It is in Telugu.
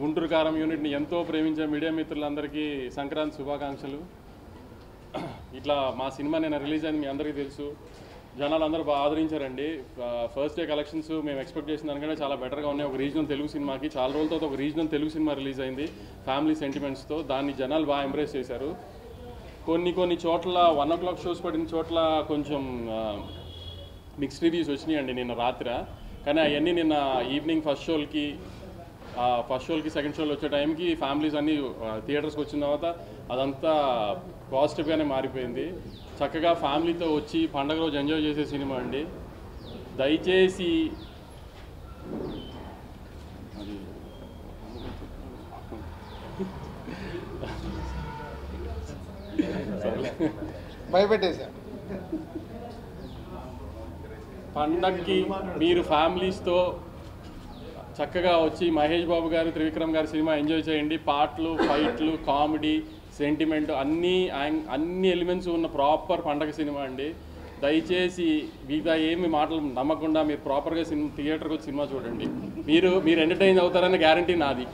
గుంటూరు కారం యూనిట్ని ఎంతో ప్రేమించే మీడియా మిత్రులందరికీ సంక్రాంతి శుభాకాంక్షలు. ఇట్లా మా సినిమా నేను రిలీజ్ అయింది మీ అందరికీ తెలుసు. జనాలు అందరూ బాగా ఆదరించారండి. ఫస్ట్ డే కలెక్షన్స్ మేము ఎక్స్పెక్ట్ చేసిన దానికంటే చాలా బెటర్గా ఉన్నాయి. ఒక రీజనల్ తెలుగు సినిమాకి చాలా రోజుల తర్వాత ఒక రీజనల్ తెలుగు సినిమా రిలీజ్ అయింది ఫ్యామిలీ సెంటిమెంట్స్తో. దాన్ని జనాలు బాగా ఎంబ్రేస్ చేశారు. కొన్ని చోట్ల 1 o'clock షోస్ పడిన చోట్ల కొంచెం మిక్స్డ్ రివ్యూస్ వచ్చినాయండి నిన్న రాత్రి. కానీ అవన్నీ నిన్న ఈవినింగ్ ఫస్ట్ షోలకి సెకండ్ షోలు వచ్చే టైంకి ఫ్యామిలీస్ అన్నీ థియేటర్స్కి వచ్చిన తర్వాత అదంతా పాజిటివ్గానే మారిపోయింది. చక్కగా ఫ్యామిలీతో వచ్చి పండగ రోజు ఎంజాయ్ చేసే సినిమా అండి. దయచేసి భయపెట్టేశా. పండగకి మీరు ఫ్యామిలీస్తో చక్కగా వచ్చి మహేష్ బాబు గారు, త్రివిక్రమ్ గారి సినిమా ఎంజాయ్ చేయండి. పాటలు, ఫైట్లు, కామెడీ, సెంటిమెంట్ అన్ని ఎలిమెంట్స్ ఉన్న ప్రాపర్ పండగ సినిమా అండి. దయచేసి మిగతా ఏమి మాటలు నమ్మకుండా మీరు ప్రాపర్గా థియేటర్కి వచ్చి సినిమా చూడండి. మీరు ఎంటర్టైన్ అవుతారన్న గ్యారంటీ నాది.